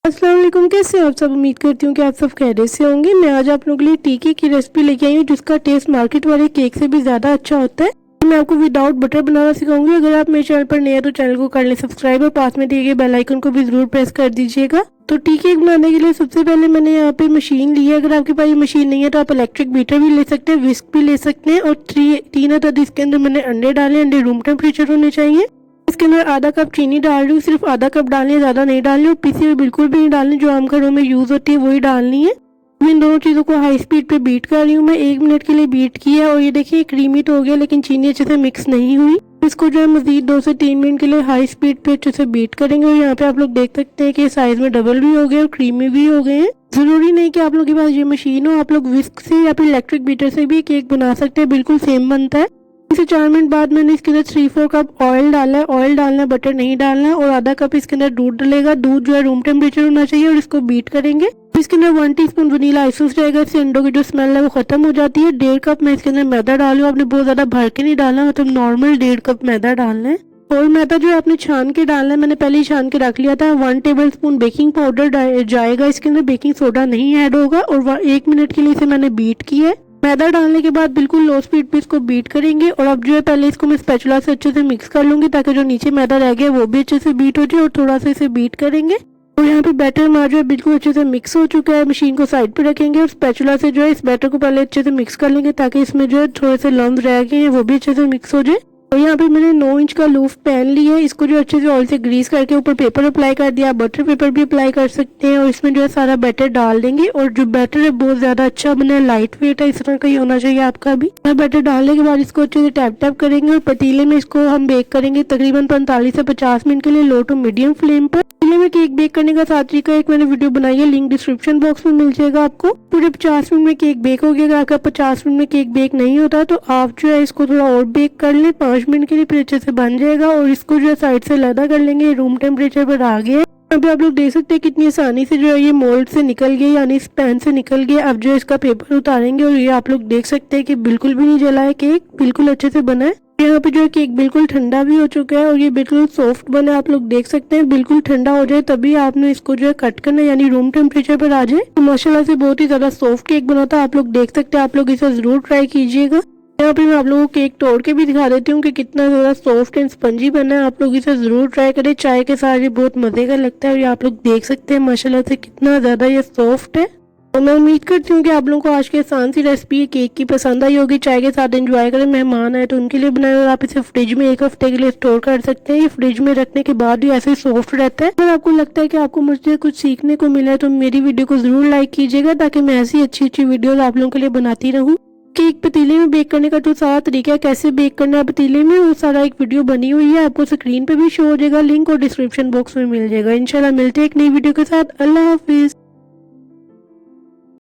अस्सलाम वालेकुम, कैसे हैं आप सब। उम्मीद करती हूँ कि आप सब खैरियत से होंगे। मैं आज आप लोगों के लिए टीके की रेसिपी लेके आई हूँ जिसका टेस्ट मार्केट वाले केक से भी ज़्यादा अच्छा होता है। मैं आपको विदाउट बटर बनाना सिखाऊंगी। अगर आप मेरे चैनल पर नए हैं तो चैनल को कर लें सब्सक्राइब और पास में दिए गए बेल आइकन को भी जरूर प्रेस कर दीजिएगा। तो टी केक बनाने के लिए सबसे पहले मैंने यहाँ पे मशीन ली है। अगर आपके पास ये मशीन नहीं है तो आप इलेक्ट्रिक बीटर भी ले सकते हैं, विस्क भी ले सकते हैं। और 3 अदद इसके अंदर मैंने अंडे डाले। अंडे रूम टेम्परेचर होने चाहिए। इसके अंदर आधा कप चीनी डाल रही हूँ, सिर्फ आधा कप डालनी है, ज़्यादा नहीं डालनी। और पीसी हुई बिल्कुल भी नहीं डालनी, जो आम घरों में यूज़ होती है वही डालनी है। इन दोनों चीज़ों को हाई स्पीड पे बीट कर रही हूँ मैं। 1 मिनट के लिए बीट किया और ये देखिए क्रीमी तो हो गया लेकिन चीनी अच्छे से मिक्स नहीं हुई। इसको जो है मजीद 2 से 3 मिनट के लिए हाई स्पीड पे अच्छे से बीट करेंगे। और यहाँ पे आप लोग देख सकते हैं कि साइज में डबल भी हो गए और क्रीमी भी हो गए हैं। जरूरी नहीं कि आप लोग के पास ये मशीन हो, आप लोग विस्क से या फिर इलेक्ट्रिक बीटर से भी केक बना सकते हैं, बिल्कुल सेम बनता है। इसे 4 मिनट बाद मैंने इसके अंदर 3-4 कप ऑयल डाला है। ऑयल डालना है, बटर नहीं डालना है। और आधा कप इसके अंदर दूध डलेगा। दूध जो है रूम टेम्परेचर होना चाहिए और इसको बीट करेंगे। इसके अंदर 1 टीस्पून वनीला एसेंस रहेगा, इससे अंडों की जो स्मेल है वो खत्म हो जाती है। 1.5 कप मैं इसके अंदर मैदा डालू। आपने बहुत ज्यादा भर के नहीं डालना, मतलब नॉर्मल 1.5 कप मैदा डालना है। और मैदा जो है आपने छान के डालना है, मैंने पहले ही छान के रख लिया था। 1 टेबल स्पून बेकिंग पाउडर जाएगा इसके अंदर, बेकिंग सोडा नहीं ऐड होगा। और 1 मिनट के लिए इसे मैंने बीट किया है। मैदा डालने के बाद बिल्कुल लो स्पीड पे इसको बीट करेंगे। और अब जो है पहले इसको मैं स्पैचुला से अच्छे से मिक्स कर लूंगी ताकि जो नीचे मैदा रह गया वो भी अच्छे से बीट हो जाए। और थोड़ा सा इसे बीट करेंगे। और यहाँ पे बैटर हमारा जो है बिल्कुल अच्छे से मिक्स हो चुका है। मशीन को साइड पे रखेंगे और स्पैचुला से जो है इस बैटर को पहले अच्छे से मिक्स कर लेंगे ताकि इसमें जो है थोड़े से लम्स रह गए हैं वो भी अच्छे से मिक्स हो जाए। और यहाँ पे मैंने 9 इंच का लूफ पैन लिया है। इसको जो अच्छे से ऑयल से ग्रीस करके ऊपर पेपर अप्लाई कर दिया। बटर पेपर भी अप्लाई कर सकते हैं। और इसमें जो है सारा बैटर डाल देंगे। और जो बैटर है बहुत ज्यादा अच्छा बना है, लाइट वेट है, इस तरह का ही होना चाहिए आपका भी। बैटर डालने के बाद इसको अच्छे से टैप टैप करेंगे और पतीले में इसको हम बेक करेंगे तकरीबन 45 से 50 मिनट के लिए लो टू मीडियम फ्लेम पर। पतीले में केक बेक करने का 7 तरीका एक मैंने वीडियो बनाई है, लिंक डिस्क्रिप्शन बॉक्स में मिल जाएगा आपको। पूरे 50 मिनट में केक बेक हो गया। अगर 50 मिनट में केक बेक नहीं होता तो आप जो है इसको थोड़ा और बेक कर लें 5 मिनट के लिए, फिर अच्छे से बन जाएगा। और इसको जो है साइड से लदा कर लेंगे। रूम टेम्परेचर पर आ गया। यहाँ पे आप लोग देख सकते हैं कितनी आसानी से जो है ये मोल्ड से निकल गया, यानी इस पैन से निकल गया। अब जो है इसका पेपर उतारेंगे और ये आप लोग देख सकते हैं कि बिल्कुल भी नहीं जला है, केक बिल्कुल अच्छे से बना है। यहाँ पे जो है केक बिल्कुल ठंडा भी हो चुका है और ये बिल्कुल सॉफ्ट बना है। आप लोग देख सकते हैं बिल्कुल ठंडा हो जाए तभी आपने इसको जो है कट करना है, यानी रूम टेम्परेचर पर आ जाए। तो माशाल्लाह से बहुत ही ज्यादा सॉफ्ट केक बनाता है। आप लोग देख सकते हैं, आप लोग इसे जरूर ट्राई कीजिएगा। यहाँ पे मैं आप लोगों को केक तोड़ के भी दिखा देती हूँ कि कितना ज़्यादा सॉफ्ट एंड स्पंजी बना है। आप लोग इसे ज़रूर ट्राई करें, चाय के साथ ये बहुत मज़े का लगता है। और ये आप लोग देख सकते हैं माशाल्लाह से कितना ज़्यादा ये सॉफ्ट है। और मैं उम्मीद करती हूँ कि आप लोगों को आज की आसान सी रेसिपी केक की पसंद आई होगी। चाय के साथ एंजॉय करें, मेहमान आए तो उनके लिए बनाए। और आप इसे फ्रिज में 1 हफ्ते के लिए स्टोर कर सकते हैं। ये फ्रिज में रखने के बाद भी ऐसे सॉफ्ट रहता है। अगर आपको लगता है कि आपको मुझसे कुछ सीखने को मिला है तो मेरी वीडियो को ज़रूर लाइक कीजिएगा ताकि मैं ऐसी अच्छी अच्छी वीडियोज़ आप लोगों के लिए बनाती रहूँ। केक पतीले में बेक करने का जो सारा तरीका है, कैसे बेक करना है पतीले में, वो सारा एक वीडियो बनी हुई है। आपको स्क्रीन पे भी शो हो जाएगा लिंक, और डिस्क्रिप्शन बॉक्स में मिल जाएगा। इंशाल्लाह मिलते हैं एक नई वीडियो के साथ। अल्लाह हाफिज।